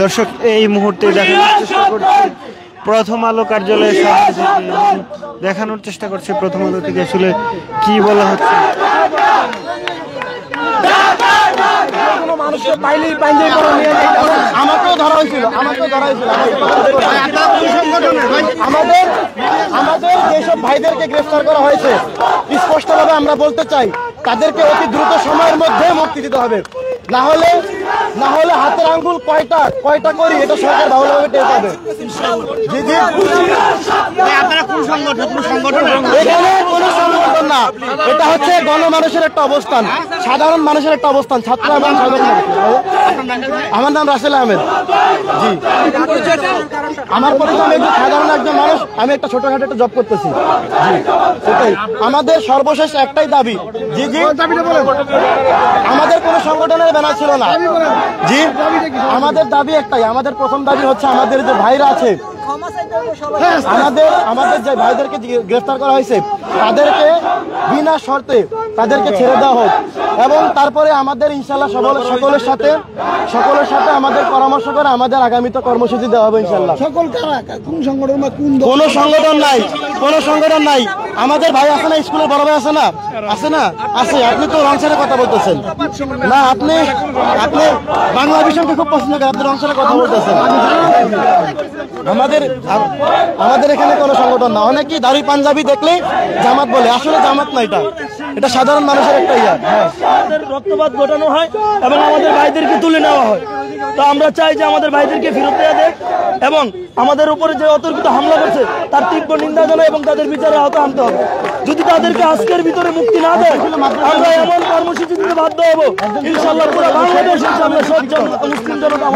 দর্শক এই মুহূর্তে দেখানোর চেষ্টা করছি প্রথম আলো কার্যালয়ের সামনে থেকে, দেখানোর চেষ্টা করছি প্রথম আলো থেকে আসলে কি বলা হচ্ছে। আমাকেও ধরা হয়েছিল আমাদের যেসব ভাইদেরকে গ্রেফতার করা হয়েছে স্পষ্টভাবে আমরা বলতে চাই তাদেরকে অতি দ্রুত সময়ের মধ্যে মুক্তি দিতে হবে। না হলে হাতের আঙ্গুল কয়টা করি এটা সরকার ভালোভাবে টের পাবে। জি জি, আপনারা কোন সংগঠন? এখানে কোনো সংগঠন না, এটা হচ্ছে গণমানুষের একটা অবস্থান, সাধারণ মানুষের একটা অবস্থান, ছাত্র এবং সাধারণ মানুষ। আমার নাম রাসেল আহমেদ। জি, আমার পরিচয় আমি একজন সাধারণ একজন মানুষ, আমি একটা ছোটখাটো একটা জব করতেছি। জি, সেটাই আমাদের সর্বশেষ একটাই দাবি। জি জি, আমাদের কোনো সংগঠনের ব্যানার ছিল না। জি, আমাদের দাবি একটাই, আমাদের প্রথম দাবি হচ্ছে আমাদের যে ভাইরা আছে, আমাদের যে ভাইদেরকে গ্রেফতার করা হয়েছে তাদেরকে বিনা শর্তে তাদেরকে ছেড়ে দেওয়া হোক এবং তারপরে আমাদের ইনশাল্লাহ সকলের সাথে আমাদের পরামর্শ করে আমাদের আগামীতে কর্মসূচি দেওয়া হবে ইনশাল্লাহ। কোন সংগঠন নাই, আমাদের ভাই আছে না, স্কুলের বড় ভাই আছে না, আছে। আপনি তো রং ছেড়ে কথা বলতেছেন না, আপনি বাংলা বিষয়কে খুব পছন্দ করেন, আপনি রং ছেড়ে কথা বলতেছেন। আমাদের এখানে কোনো সংগঠন না, অনেকেই দাড়ি পাঞ্জাবি দেখলে জামাত বলে, আসলে জামাত না, এটা সাধারণ মানুষের একটা আমাদের রক্তপাত ঘটানো হয় এবং আমাদের ভাইদেরকে তুলে নেওয়া হয়। তো আমরা চাই যে আমাদের ভাইদেরকে ফেরত দেওয়া দেয় এবং আমাদের উপরে যে অতর্কিত হামলা করছে তার তীব্র নিন্দা জানায় এবং তাদের বিচারে আওতা আনতে হবে। যদি তাদেরকে আজকের ভিতরে মুক্তি না দেয় আমরা এমন কর্মসূচি দিতে বাধ্য হব ইনশাআল্লাহ পুরো বাংলাদেশ আমরা সব মুসলিম জনতা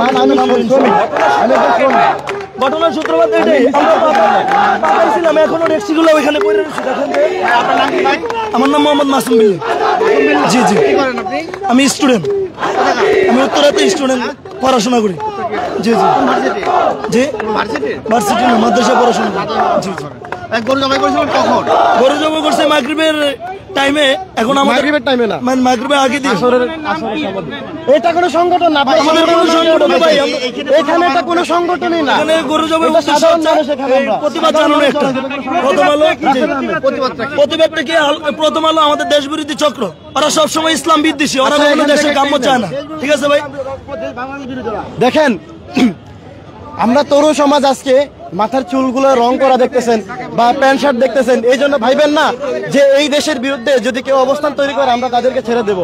ঘটনার সূত্রপাত এটাই। আমরা পাঠাইছিলাম, এখনো ট্যাক্সিগুলো ওইখানে পড়ে রয়েছে, দেখেন। আমার নাম মোহাম্মদ মাসুম বিল্লি। জি জি, আমি স্টুডেন্ট, আমি উত্তরাতে স্টুডেন্ট, পড়াশোনা করি। জি জি জি, ভার্সিটি না, মাদ্রাসা পড়াশোনা করি। জি জি। গরু জবাই করেছিলেন কখন? গরু জবাই করছে মাগরিবের টাইমে। এখন মাগরিবের টাইমে না, মানে মাগরিবের আগে দিয়ে। এটা কোনো সংগঠন না ভাই, আমাদের কোনো সংগঠন না ভাই, এখানে এটা কোনো সংগঠনই না। এখানে গরু জবাই সাধারণ মানুষ, এখানে প্রতিবাদ জানানো একটা প্রতিবাদটা কি প্রথম আলো আমাদের দেশ বিরোধী চক্র, ওরা সবসময় ইসলাম বিদ্বেষী, ওরা কোনো দেশের কাম্য চায় না। ঠিক আছে ভাই, দেখেন আমরা তরুণ সমাজ আজকে মাথার চুলগুলো রং করা দেখতেছেন বা প্যান্ট শার্ট দেখতেছেন, এই জন্য ভাইবেন না যে এই দেশের বিরুদ্ধে যদি কেউ অবস্থান তৈরি করে আমরা তাদেরকে ছেড়ে দেব।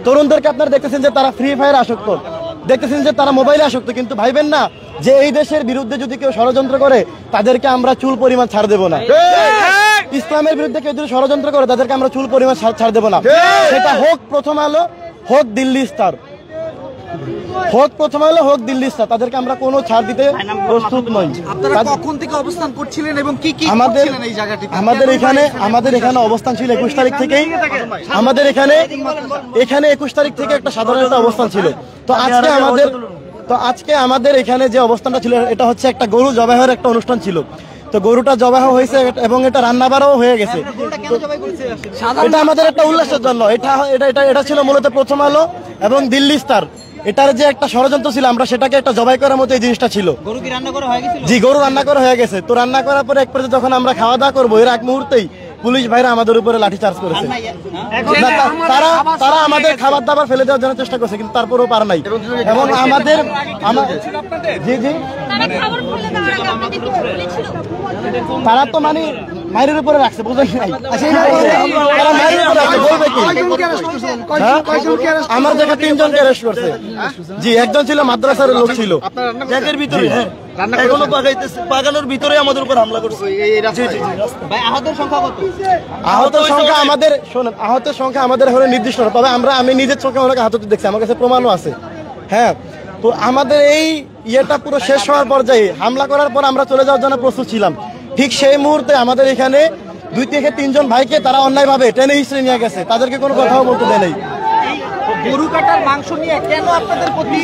তরুণদেরকে আপনারা দেখতেছেন যে তারা ফ্রি ফায়ার আসক্ত, দেখতেছেন যে তারা মোবাইলে আসক্ত, কিন্তু ভাইবেন না যে এই দেশের বিরুদ্ধে যদি কেউ ষড়যন্ত্র করে তাদেরকে আমরা চুল পরিমাণ ছাড় দেব না। ইসলামের বিরুদ্ধে কেউ যদি ষড়যন্ত্র করে তাদেরকে আমরা চুল পরিমাণ ছাড় দেব না। সেটা হোক প্রথম আলো, হোক দিল্লি স্টার, হোক প্রথম আলো, হোক দিল্লি স্টার, তাদেরকে আমরা কোনো ছাড় দিতে প্রস্তুত নই। আপনারা কখন থেকে অবস্থান করছিলেন এবং কি কি করছিলেন এই জায়গাটিতে? আমাদের এখানে অবস্থান ছিল 21 তারিখ থেকেই। আমাদের এখানে 21 তারিখ থেকে একটা সাধারণ একটা অবস্থান ছিল। তো আজকে আমাদের এখানে যে অবস্থানটা ছিল এটা হচ্ছে একটা গরু জবাইয়ের একটা অনুষ্ঠান ছিল। তো গরুটা জবাই হয়েছে এবং এটা রান্না বাড়াও হয়ে গেছে। এটা আমাদের একটা উল্লাসের জন্য, এটা ছিল মূলত প্রথম আলো এবং দিল্লি স্টার, এটার যে একটা ষড়যন্ত্র ছিল আমরা সেটাকে একটা জবাই করার মতো এই জিনিসটা ছিল। গরু কি রান্না করা হয়ে গেছিল? জি, গরু রান্না করা হয়ে গেছে। তো রান্না করার পরে এক পর্যায়ে যখন আমরা খাওয়া দাওয়া করবো এর এক মুহূর্তেই পুলিশ ভাইরা আমাদের উপরে লাঠি চার্জ করেছে। তারা আমাদের খাবার দাবার ফেলে দেওয়ার জন্য চেষ্টা করছে, কিন্তু তারপরেও পার নাই। এবং জি জি, তারা তো মানে মায়ের উপরে রাখছে, বুঝলেন নাই? আমার জায়গায় 3 জনকে অ্যারেস্ট করছে। জি, একজন ছিল মাদ্রাসার লোক ছিল, ব্যাগের ভিতরে পাগানোর ভিতরে আমাদের উপর হামলা করছে। আহতের সংখ্যা কত? আহতের সংখ্যা আমাদের এখন নির্দিষ্ট না, তবে আমি নিজের চোখে অনেক আহত দেখছি, আমার কাছে প্রমাণও আছে। হ্যাঁ, তো আমাদের এই ইয়েটা পুরো শেষ হওয়ার পর্যায়ে হামলা করার পর আমরা চলে যাওয়ার জন্য প্রস্তুত ছিলাম। ঠিক সেই মুহূর্তে আমাদের এখানে 2 থেকে 3 জন ভাইকে তারা অন্যায়ভাবে টেনে হিসেবে নিয়ে গেছে, তাদেরকে কোনো কথাও বলতে দেয় নাই। গরু কাটার মাংস নিয়ে কেন আপনাদের প্রতি?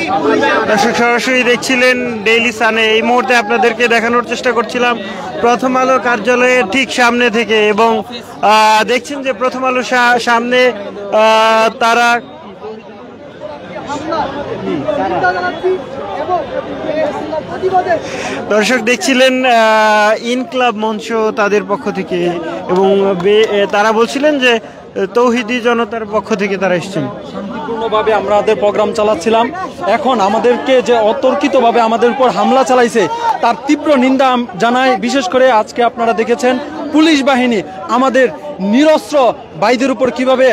দর্শক সরাসরি দেখছিলেন ডেইলি সানে। এই মুহূর্তে আপনাদেরকে দেখানোর চেষ্টা করছিলাম প্রথম আলো কার্যালয়ের ঠিক সামনে থেকে, এবং দেখছেন যে প্রথম আলো সামনে তারা দর্শক দেখছিলেন ইনক্লাব মঞ্চ তাদের পক্ষ থেকে, এবং তারা বলছিলেন যে তৌহিদি জনতার পক্ষ থেকে তারা এসেছেন। শান্তিপূর্ণভাবে আমাদের প্রোগ্রাম চালাচ্ছিলাম, এখন আমাদেরকে যে অতর্কিতভাবে আমাদের উপর হামলা চালাইছে তার তীব্র নিন্দা জানাই। বিশেষ করে আজকে আপনারা দেখেছেন পুলিশ বাহিনী আমাদের নিরস্ত্র ভাইদের উপর কিভাবে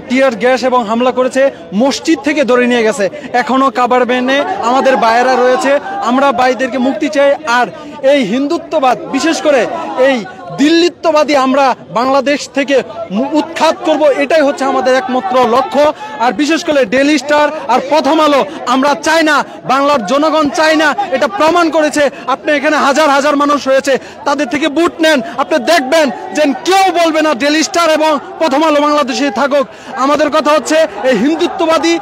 টিয়ার গ্যাস এবং হামলা করেছে, মসজিদ থেকে ধরে নিয়ে গেছে। এখনো কাবার ভ্যানে আমাদের ভাইয়েরা রয়েছে। আমরা ভাইদেরকে মুক্তি চাই। আর এই হিন্দুত্ববাদ, বিশেষ করে এই দিল্লিত্ববাদী আমরা বাংলাদেশ থেকে উৎখাত করব, এটাই হচ্ছে আমাদের একমাত্র লক্ষ্য। আর বিশেষ করে ডেইলি স্টার আর প্রথম আলো আমরা চাই না, বাংলার জনগণ চাই না, এটা প্রমাণ করেছে। আপনি এখানে হাজার হাজার মানুষ রয়েছে, তাদের থেকে বুট নেন, আপনি দেখবেন যে কেউ বলবে না ডেইলি স্টার এবং প্রথম আলো বাংলাদেশে থাকুক। আমাদের কথা হচ্ছে এই হিন্দুত্ববাদী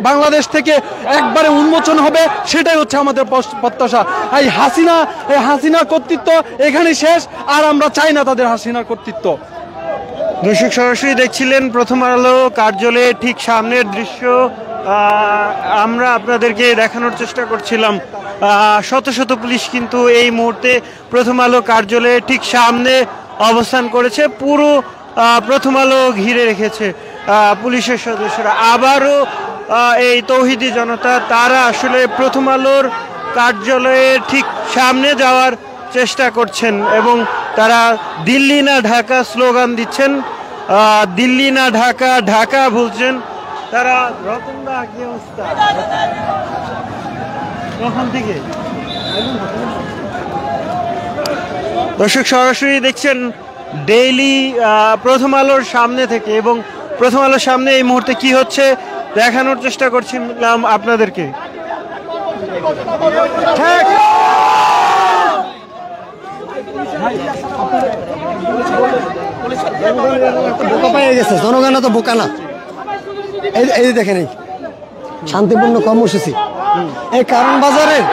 বাংলাদেশ থেকে একবারে উন্মোচন হবে, সেটাই হচ্ছে আমাদের প্রত্যাশা। এই হাসিনার কর্তৃত্ব এখানে শেষ, আর আমরা চাই না তাদের হাসিনার কর্তৃত্ব। দর্শক সরাসরি দেখছিলেন প্রথম আলো কার্যালয়ের ঠিক সামনের দৃশ্য। আমরা আপনাদেরকে দেখানোর চেষ্টা করছিলাম শত শত পুলিশ কিন্তু এই মুহূর্তে প্রথম আলো কার্যালয়ের ঠিক সামনে অবস্থান করেছে। পুরো প্রথম আলো ঘিরে রেখেছে পুলিশের সদস্যরা। আবারও এই তৌহিদি জনতা তারা আসলে প্রথম আলোর কার্যালয়ের ঠিক সামনে যাওয়ার চেষ্টা করছেন এবং তারা দিল্লি না ঢাকা স্লোগান দিচ্ছেন। দিল্লি না ঢাকা, ঢাকা বলছেন তারা। রতনদা কি অবস্থা কখন থেকে? দর্শক সরাসরি দেখছেন ডেইলি প্রথম আলোর সামনে থেকে, এবং প্রথম আলোর সামনে এই মুহূর্তে কি হচ্ছে দেখানোর চেষ্টা করছিলাম আপনাদেরকে। বোকা পেয়ে গেছে জনগণ, তো বোকা না। এই দেখেন এই শান্তিপূর্ণ কর্মসূচি, এই কারণ বাজারের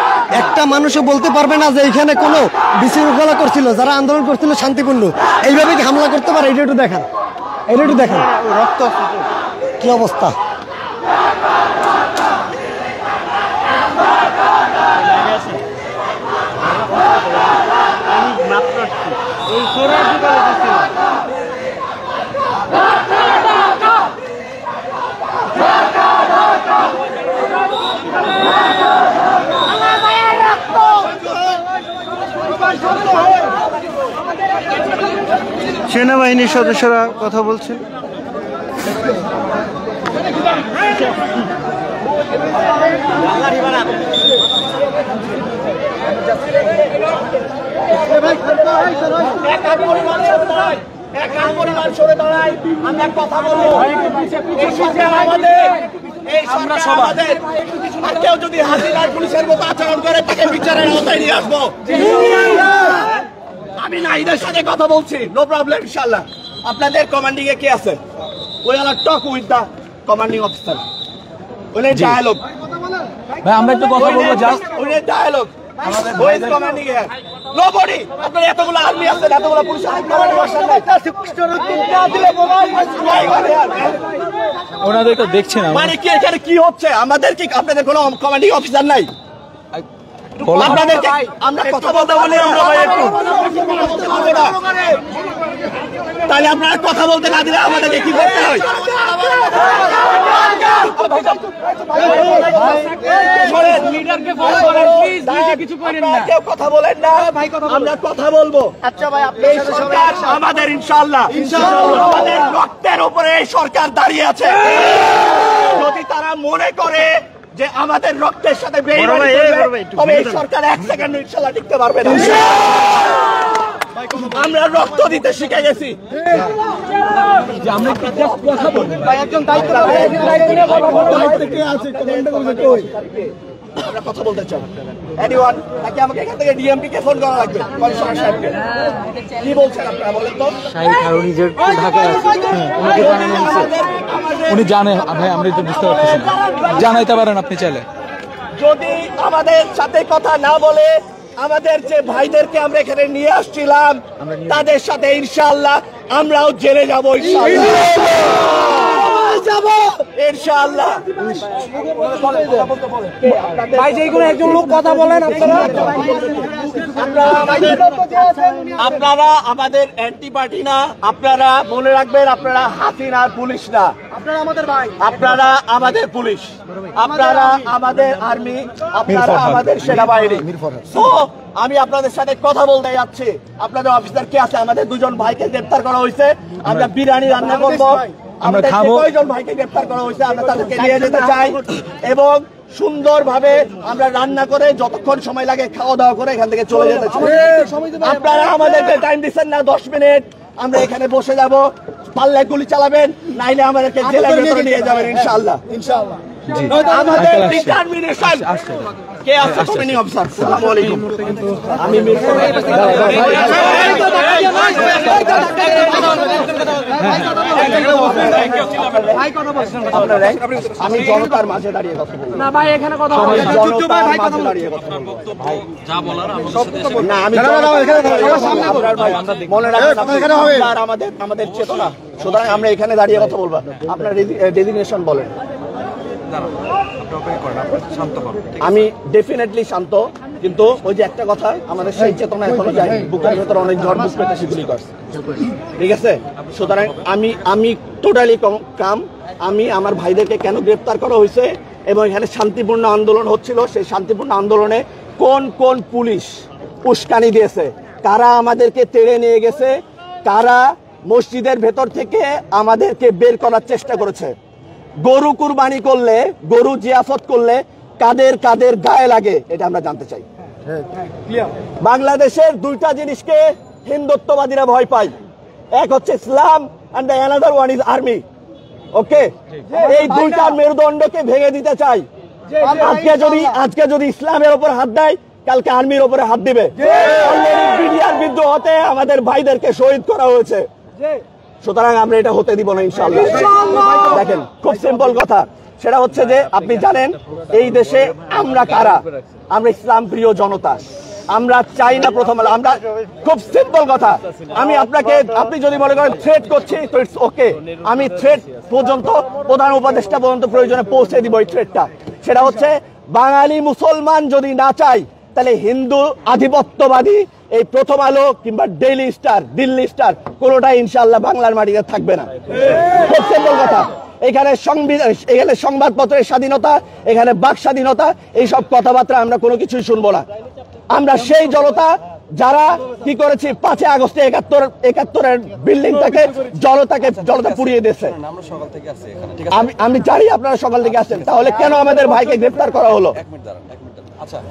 একটা মানুষও বলতে পারবে না যে এখানে কোনো বিশৃঙ্খলা করছিল, যারা আন্দোলন করছিল শান্তিপূর্ণ। এইভাবে কি হামলা করতে পারে? এটা একটু দেখান, এটা একটু দেখান রক্ত কি অবস্থা। সেনাবাহিনীর সদস্যরা কথা বলছেন। কেউ যদি হাসিনার পুলিশের মতো আচরণ করে তাকে বিচারের আওতায় নিয়ে আসবো। আমি নাহিদের সাথে কথা বলছি, নো প্রবলেম ইনশাআল্লাহ। আপনাদের কমান্ডিং এ কে আছে? We are talk with the commanding officer. উনি ডায়ালগ ভাই, আমরা একটু কথা বলবো জাস্ট। উনি ডায়ালগ ওই কমান্ডিং এ নোবডি। আপনার এতগুলো আর্মি আছে, এতগুলো পুলিশ আছে, ওনাদের তো দেখছেন মানে কি এখানে কি হচ্ছে? আমাদের কি আপনাদের কোনো কমান্ডিং অফিসার নাই? আপনাদেরকে আমরা কথা বলতে বলি আমরা ভাই একটু, তাহলে আপনারা কথা বলতে না দিলে আমাদেরকে কি করতে হয়? কেউ কথা বলেন না, আমরা কথা বলবো। আচ্ছা ভাই, এই সরকার আমাদের ইনশাআল্লাহ আমাদের রক্তের উপরে এই সরকার দাঁড়িয়ে আছে। যদি তারা মনে করে যে আমাদের রক্তের সাথে বেইমানি করবে, তবে এই সরকার এক সেকেন্ড ইনশাআল্লাহ টিকতে পারবে না। আমরা রক্ত দিতে শিখে গেছি। আমরা কথা বলতে চাই। এনিওয়ান নাকি আমাকে এখান থেকে ডিএমপি কে ফোন করা লাগবে? কমিশনার সাহেবকে কি বলছেন আপনারা বলেন তো? উনি জানে ভাই, আমরা তো বুঝতে পারতেছি না, জানাইতে পারেন আপনি চাইলে। যদি আমাদের সাথে কথা না বলে আমাদের যে ভাইদেরকে আমরা এখানে নিয়ে আসছিলাম তাদের সাথে ইনশাআল্লাহ আমরাও জেলে যাবো ইনশাআল্লাহ। যাব ইনশাআল্লাহ। ভাই যে কোনো একজন লোক কথা বলেন আপনারা। আপনারা আমাদের অ্যান্টি পার্টি না, আপনারা মনে রাখবেন আপনারা হাসিনার পুলিশ না, আপনারা আমাদের ভাই, আপনারা আমাদের পুলিশ, আপনারা আমাদের আর্মি, আপনারা আমাদের সেনাবাহিনী। তো আমি আপনাদের সাথে কথা বলতে যাচ্ছি। আপনাদের অফিসার কে আছে? আমাদের দুজন ভাইকে গ্রেফতার করা হয়েছে। আমরা বিরিয়ানি রান্না করবো, আমাদের কয়জন ভাইকে গ্রেফতার করা হয়েছে আমরা তাদেরকে নিয়ে যেতে চাই এবং সুন্দরভাবে আমরা রান্না করে যতক্ষণ সময় লাগে খাওয়া দাওয়া করে এখান থেকে চলে যেতে চাই। আপনারা আমাদেরকে টাইম দিচ্ছেন না 10 মিনিট, আমরা এখানে বসে যাব, পাল্লে গুলি চালাবেন, নাইলে আমাদেরকে জেলের ভিতরে নিয়ে যাবেন ইনশাআল্লাহ। ইনশাআল্লাহ আমাদের ডিটারমিনেশন। কে আছে কমিনি অফিসার? আসসালামু আলাইকুম। আমি আমি জনতার মাঝে দাঁড়িয়ে কথা বলবো না ভাই, এখানে কথা বলবো জনতার মাঝে দাঁড়িয়ে কথা বলবো ভাই, যা বলার না আমি মনে রাখবেন আপনারা আমাদের চেতনা, সুতরাং আমরা এখানে দাঁড়িয়ে কথা বলবো। আপনার ডেজিগনেশন বলেন। আমি ডেফিনেটলি শান্ত, কিন্তু ওই যে একটা কথা, আমাদের সেই চেতনা এখনো যায়নি, বুকের ভেতর অনেক ঝড় বুক পেতে সেগুলি করছে, ঠিক আছে? সুতরাং আমি টোটালি কাম। আমি আমার ভাইদেরকে কেন গ্রেফতার করা হয়েছে এবং এখানে শান্তিপূর্ণ আন্দোলন হচ্ছিল, সেই শান্তিপূর্ণ আন্দোলনে কোন কোন পুলিশ উস্কানি দিয়েছে, কারা আমাদেরকে তেড়ে নিয়ে গেছে, কারা মসজিদের ভেতর থেকে আমাদেরকে বের করার চেষ্টা করেছে, গরু কুরবানি করলে, গরু জিয়াফত করলে কাদের কাদের গায়ে লাগে, এটা আমরা জানতে চাই। বাংলাদেশের দুইটা জিনিসকে হিন্দুত্ববাদীরা ভয় পায়, এক হচ্ছে ইসলাম and the another one is army. ওকে, এই দুইটা মেরুদণ্ডকে ভেঙে দিতে চাই। আজকে যদি ইসলামের উপর হাত দেয়, কালকে আর্মির উপরে হাত দিবে। বিডিআর বিদ্রোহতে আমাদের ভাইদেরকে শহীদ করা হয়েছে, সুতরাং আমরা এটা হতে দিব না ইনশাআল্লাহ। দেখেন, খুব সিম্পল কথা, সেটা হচ্ছে যে আপনি জানেন এই দেশে আমরা কারা? আমরা ইসলাম প্রিয় জনতা। আমরা চাই না প্রথম আলো, আমরা খুব সিম্পল কথা, আপনি যদি মনে করেন থ্রেট করছি তো ইটস ওকে, আমি থ্রেট পর্যন্ত প্রধান উপদেষ্টা পর্যন্ত প্রয়োজনে পৌঁছে দিব। এই থ্রেটটা সেটা হচ্ছে বাঙালি মুসলমান যদি না চাই, তাহলে হিন্দু আধিপত্যবাদী এই প্রথম আলো কিংবা ডেইলি স্টার, দিল্লি স্টার কোনোটাই ইনশাআল্লাহ বাংলার মাটিতে থাকবে না। খুব সিম্পল কথা। এখানে সংবাদপত্রের স্বাধীনতা, এখানে বাক স্বাধীনতা, এইসব কথাবার্তা আমরা কোনো কিছুই শুনবো না। আমরা সেই জনতা যারা কি করেছি 5 আগস্টে 71-এর বিল্ডিংটাকে জনতা পুড়িয়ে দিয়েছে। আমি জানি আপনারা সকাল থেকে আসছেন, তাহলে কেন আমাদের ভাইকে গ্রেফতার করা হলো?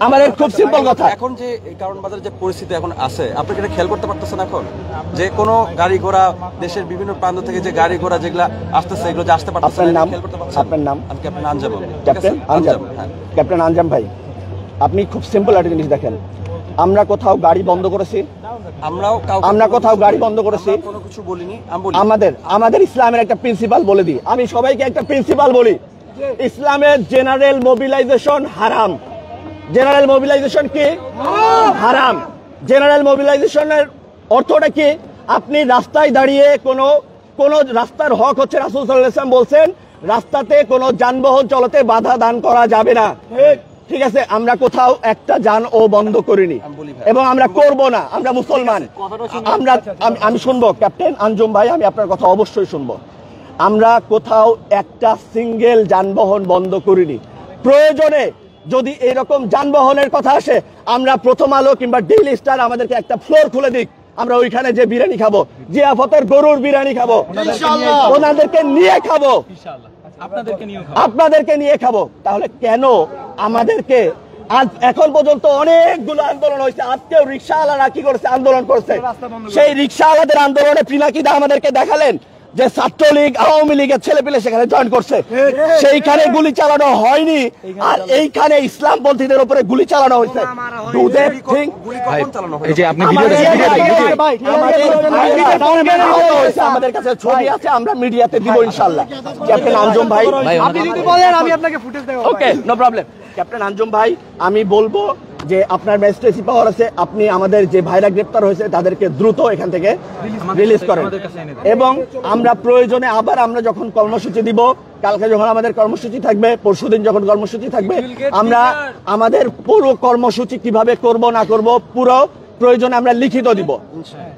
আমাদের খুব সিম্পল কথা, এখন যে কারণ বাজারে যে পরিস্থিতি এখন আছে, আপনি কি খেয়াল করতে পারতেছেন এখন যে কোনো গাড়ি ঘোড়া দেশের বিভিন্ন প্রান্ত থেকে যে গাড়ি ঘোড়া যেগুলা আসতেছে, এগুলো যে আসতে পারতেছে? আপনার নাম? আপনার নাম? আমি ক্যাপ্টেন আঞ্জাম। ক্যাপ্টেন আঞ্জাম ভাই, আপনি খুব সিম্পল একটা জিনিস দেখেন, আমরা কোথাও গাড়ি বন্ধ করেছি? আমরা কোথাও গাড়ি বন্ধ করেছি? কোনো কিছু বলিনি। আমাদের ইসলামের একটা প্রিন্সিপাল বলে দিই, আমি সবাইকে একটা প্রিন্সিপাল বলি, ইসলামের জেনারেল মোবিলাইজেশন হারাম। জেনারেল মোবিলাইজেশন কি? হারাম। জেনারেল মোবিলাইজেশনের অর্থটা কি? আপনি রাস্তায় দাঁড়িয়ে কোন রাস্তার হক হচ্ছে, রাসূল সাল্লাল্লাহু আলাইহি ওয়াসাল্লাম বলছেন রাস্তাতে কোনো যানবাহন চলাতে বাধা দান করা যাবে না, ঠিক আছে? আমরা কোথাও একটা যানও বন্ধ করিনি এবং আমরা করব না, আমরা মুসলমান। আমি শুনবো ক্যাপ্টেন আঞ্জুম ভাই, আমি আপনার কথা অবশ্যই শুনবো। আমরা কোথাও একটা সিঙ্গেল যানবাহন বন্ধ করিনি। প্রয়োজনে যদি এরকম যানবাহনের কথা আসে, আমরা প্রথম আলো কিংবা ডেইলি স্টার আমাদেরকে একটা ফ্লোর খুলে দিক, আমরা ওইখানে যে বিরিয়ানি খাবো, জিয়াফতের গরুর বিরিয়ানি খাবো, ওনাদেরকে নিয়ে খাবো, আপনাদেরকে নিয়ে খাবো। তাহলে কেন আমাদেরকে এখন পর্যন্ত অনেকগুলো আন্দোলন হয়েছে, আজকেও রিক্সাওয়ালারা কি করছে? আন্দোলন করছে। সেই রিক্সাওয়ালাদের আন্দোলনে পিনাকিদা আমাদেরকে দেখালেন যে ছাত্রলীগ, আওয়ামী লীগের ছেলেপিলে সেখানে জয়েন করছে, সেইখানে গুলি চালানো হয়নি, আর এইখানে ইসলামপন্থীদের উপরে গুলি চালানো হয়েছে। আমাদের কাছে ছবি আছে, আমরা মিডিয়াতে দিব ইনশাআল্লাহ। ক্যাপ্টেন আঞ্জুম ভাই, আপনি যদি বলেন আমি আপনাকে ফুটেজ দেব। ওকে, নো প্রবলেম। ক্যাপ্টেন আঞ্জুম ভাই, আমি বলবো যে আপনার ম্যাজিস্ট্রেসি পাওয়ার আছে, আপনি আমাদের যে ভাইরা গ্রেপ্তার হয়েছে তাদেরকে দ্রুত এখান থেকে রিলিজ করেন। এবং আমরা প্রয়োজনে আবার আমরা যখন কর্মসূচি দিব, কালকে যখন আমাদের কর্মসূচি থাকবে, পরশুদিন যখন কর্মসূচি থাকবে, আমরা আমাদের পুরো কর্মসূচি কিভাবে করব না করব পুরো প্রয়োজনে আমরা লিখিত দিব।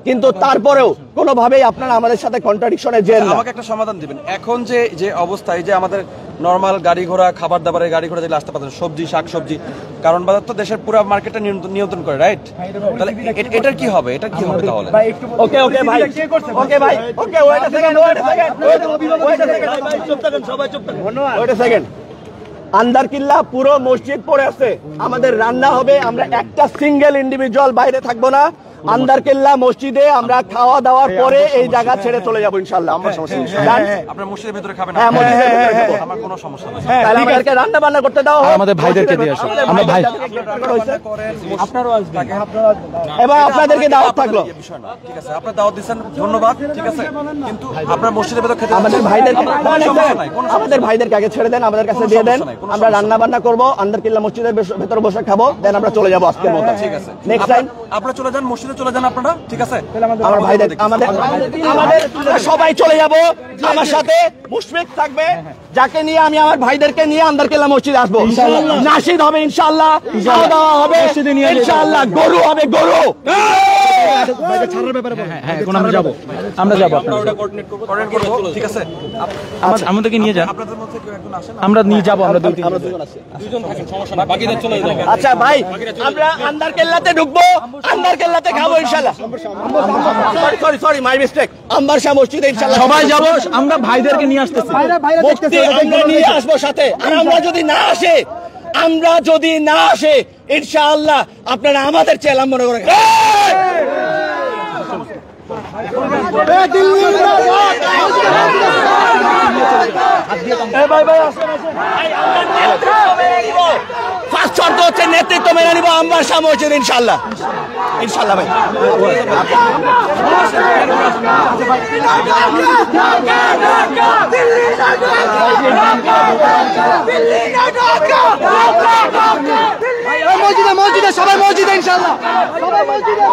কিন্তু তারপরেও কোনোভাবেই আপনারা আমাদের সাথে কন্ট্রাডিকশনে যেন না। আমাকে একটা সমাধান দিবেন। এখন যে অবস্থায় যে আমাদের নরমাল গাড়ি ঘোড়া, খাবার দাবারের গাড়ি ঘোড়া যেগুলো আসতে পারতেন, সবজি শাকসবজি, কারণ বাজার তো দেশের পুরো মার্কেটটা নিয়ন্ত্রণ করে, রাইট? তাহলে এটার কি হবে? এটা কি হবে তাহলে? ওকে ওকে ভাই, ওকে ভাই, okay wait a second, wait a second, wait a second, চুপ থাকেন সবাই, চুপ থাকেন, ওয়েট আ সেকেন্ড। আন্দারকিল্লা পুরো মসজিদ পড়ে আছে, আমাদের রান্না হবে, আমরা একটা সিঙ্গেল ইন্ডিভিজুয়াল বাইরে থাকবো না। আন্দারকিল্লা মসজিদে আমরা খাওয়া দাওয়ার পরে এই জায়গা ছেড়ে চলে যাবো ইনশাআল্লাহ। আপনার মসজিদের ভিতরে খাবেন? হ্যাঁ, মসজিদের ভিতরে খাবো, আমার কোনো সমস্যা নেই। তাহলে আমাদেরকে রান্না বান্না করতে দাও, আমাদের ভাইদেরকে দিয়ে আসো, আমরা ভাই আপনারও আসবে, এবং আপনাদেরকে দাওয়াত থাকলো। ঠিক আছে, আপনার দাওয়াত দিচ্ছেন, ধন্যবাদ, ঠিক আছে, কিন্তু আপনার মসজিদের ভিতরে খেতে আমাদের ভাইদেরকে আগে ছেড়ে দেন, আমাদের কাছে দিয়ে দেন, আমরা রান্না বান্না করবো, আন্দারকিল্লা মসজিদের ভেতরে বসে খাবো, দেন আমরা চলে যাবো আজকের মতো। ঠিক আছে, নেক্সট টাইম আপনারা চলে যান, মসজিদে চলে যান আপনারা, ঠিক আছে? আমার ভাইদের আমাদের সবাই চলে যাব, আমার সাথে মুশফিক থাকবে, যাকে নিয়ে আমি আমার ভাইদেরকে নিয়ে আন্দারকিল্লা মসজিদে আসবো। নাশিদ হবে ইনশাআল্লাহ, খাওয়া দাওয়া হবে ইনশাআল্লাহ, গরু হবে, গরু। আমরা যাবো, ঠিক আছে, আমাদেরকে নিয়ে যান, আপনাদের মধ্যে কেউ একজন আসেন, আমরা নিয়ে যাবো, আমরা দুজন থাকেন, সমস্যা নাই, বাকিদের চলে যান। আচ্ছা ভাই, আমরা আন্দারকিল্লাতে ঢুকবো, আন্দারকিল্লাতে খাবো ইনশাআল্লাহ। Sorry sorry, my mistake. Amber Shah মসজিদে ইনশাআল্লাহ সবাই যাবো, আমরা ভাইদেরকে নিয়ে আসতেছি, মুফতি আমরা নিয়ে আসবো সাথে। আর আমরা যদি না আসে ইনশাআল্লাহ আপনারা আমাদের চেলাম মনে করে। ফার্স্ট শর্ত হচ্ছে নেতৃত্ব মেনে নিব আম্বার শাহ মসজিদ ইনশাআল্লাহ, ইনশাআল্লাহ ভাই। মসজিদে মসজিদে সবাই মসজিদে ইনশাআল্লাহ, সবাই মসজিদে।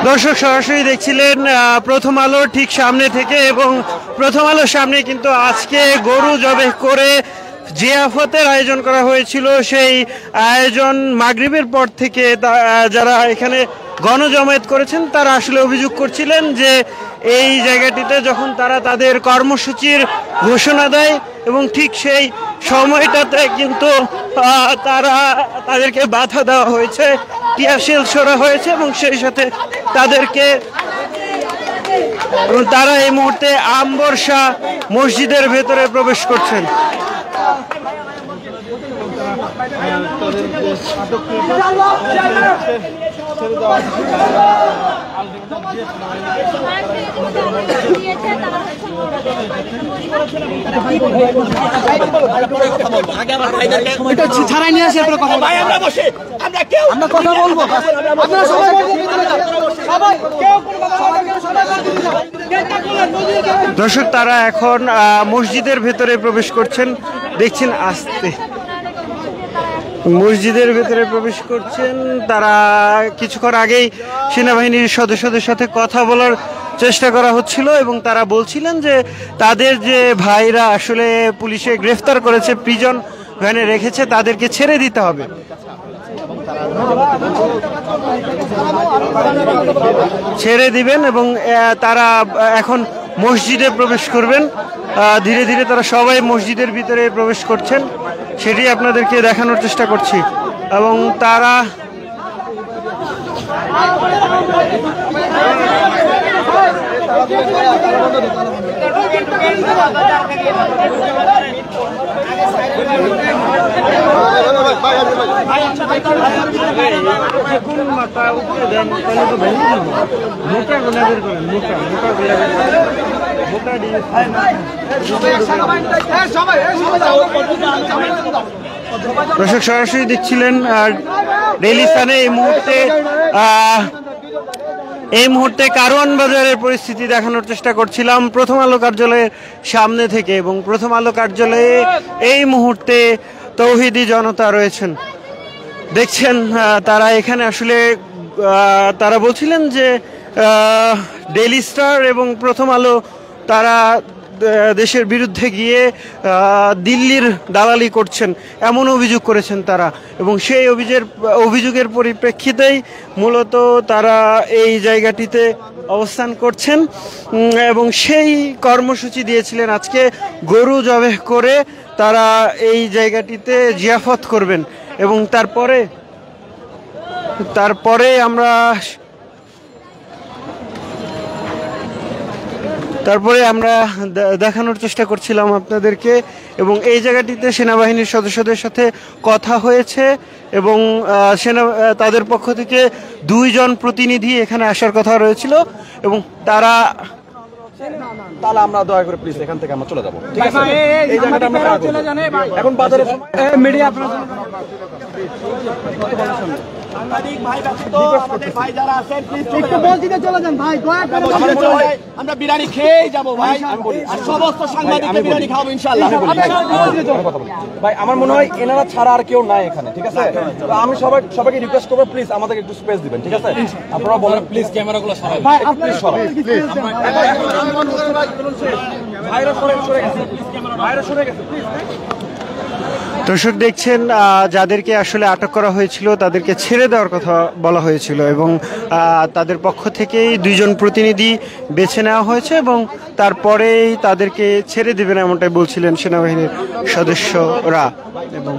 দর্শক সরাসরি দেখছিলেন প্রথম আলো ঠিক সামনে থেকে, এবং প্রথম আলোর সামনে কিন্তু আজকে গরু জবাই করে জিয়াফতের আয়োজন করা হয়েছিল। সেই আয়োজন মাগরিবের পর থেকে যারা এখানে গণজমায়েত করেছেন তারা আসলে অভিযোগ করছিলেন যে এই জায়গাটিতে যখন তারা তাদের কর্মসূচির ঘোষণা দেয় এবং ঠিক সেই সময়টাতে কিন্তু তাদেরকে বাধা দেওয়া হয়েছে, টিয়ারশেল ছোড়া হয়েছে এবং সেই সাথে তারা এই মুহূর্তে আম্বর শাহ মসজিদের ভেতরে প্রবেশ করছেন। ছাড়াই নিয়ে আসে কথা ভাই, আমরা বসে আমরা কথা বলবো, আপনারা সবাই দর্শক তারা এখন মসজিদের ভেতরে প্রবেশ করছেন, দেখছেন আস্তে মসজিদের ভেতরে প্রবেশ করছেন। তারা কিছুক্ষণ আগেই সেনাবাহিনীর সদস্যদের সাথে কথা বলার চেষ্টা করা হচ্ছিল এবং তারা বলছিলেন যে তাদের যে ভাইরা আসলে পুলিশে গ্রেফতার করেছে, প্রিজন ভ্যানে রেখেছে, তাদেরকে ছেড়ে দিতে হবে। ছেড়ে দিবেন এবং তারা এখন মসজিদে প্রবেশ করবেন। ধীরে ধীরে তারা সবাই মসজিদের ভিতরে প্রবেশ করছেন, সেটি আপনাদেরকে দেখানোর চেষ্টা করছি। এবং তারা দর্শক সরাসরি দেখছিলেন ডেইলি সানে এই মুহূর্তে এই মুহূর্তে কারওয়ান বাজারের পরিস্থিতি দেখানোর চেষ্টা করছিলাম প্রথম আলো কার্যালয়ের সামনে থেকে, এবং প্রথম আলো কার্যালয়ে এই মুহূর্তে তৌহিদি জনতা রয়েছেন। দেখছেন তারা এখানে আসলে তারা বলছিলেন যে ডেইলি স্টার এবং প্রথম আলো তারা দেশের বিরুদ্ধে গিয়ে দিল্লির দালালি করছেন, এমন অভিযোগ করেছেন তারা, এবং সেই অভিযোগের পরিপ্রেক্ষিতেই মূলত তারা এই জায়গাটিতে অবস্থান করছেন এবং সেই কর্মসূচি দিয়েছিলেন আজকে গরু জবাই করে তারা এই জায়গাটিতে জিয়াফত করবেন। এবং তারপরে আমরা দেখানোর চেষ্টা করছিলাম আপনাদেরকে, এবং এই জায়গাটিতে সেনাবাহিনীর সদস্যদের সাথে কথা হয়েছে এবং তাদের পক্ষ থেকে 2 জন প্রতিনিধি এখানে আসার কথা রয়েছিল, এবং তাহলে আমরা দয়া করে প্লিজ এখান থেকে আমরা চলে যাবো, ঠিক আছে? এই জায়গাটা আমরা এখন বাজারে মিডিয়া আমরা বিরিয়ানি খেয়ে যাবো ভাই, আর সমস্ত সাংবাদিককে বিরিয়ানি খাওয়াবো ইনশাআল্লাহ। ভাই আমার মনে হয় এনারা ছাড়া আর কেউ নাই এখানে, ঠিক আছে? তো আমি সবাইকে রিকোয়েস্ট করবো প্লিজ আমাদেরকে একটু স্পেস দিবেন, ঠিক আছে? আপনারা বলেন প্লিজ ক্যামেরাগুলো সরাই ভাই, প্লিজ সরাই। ভাইরা সরে গেছে, ভাইরা সরে গেছে প্লিজ। দর্শক দেখছেন যাদেরকে আসলে আটক করা হয়েছিল তাদেরকে ছেড়ে দেওয়ার কথা বলা হয়েছিল, এবং তাদের পক্ষ থেকেই 2 জন প্রতিনিধি বেছে নেওয়া হয়েছে এবং তারপরেই তাদেরকে ছেড়ে দেবেন এমনটাই বলছিলেন সেনাবাহিনীর সদস্যরা। এবং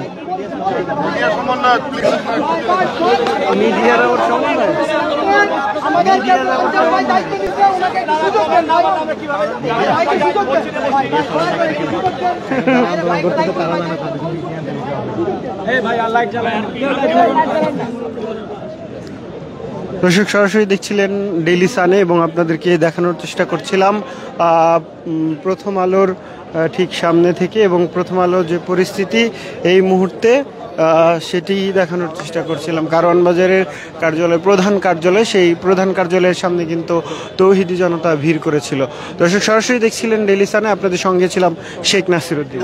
দর্শক সরাসরি দেখছিলেন ডেইলি সানে, এবং আপনাদেরকে দেখানোর চেষ্টা করছিলাম প্রথম আলোর ঠিক সামনে থেকে, এবং প্রথম আলোর যে পরিস্থিতি এই মুহূর্তে সেটি দেখানোর চেষ্টা করছিলাম। কারওয়ান বাজারের প্রধান কার্যালয়, সেই প্রধান কার্যালয়ের সামনে কিন্তু তৌহিদি জনতা ভিড় করেছিল। দর্শক সরাসরি দেখছিলেন ডেইলি সানে, আপনাদের সঙ্গে ছিলাম শেখ নাসিরউদ্দিন।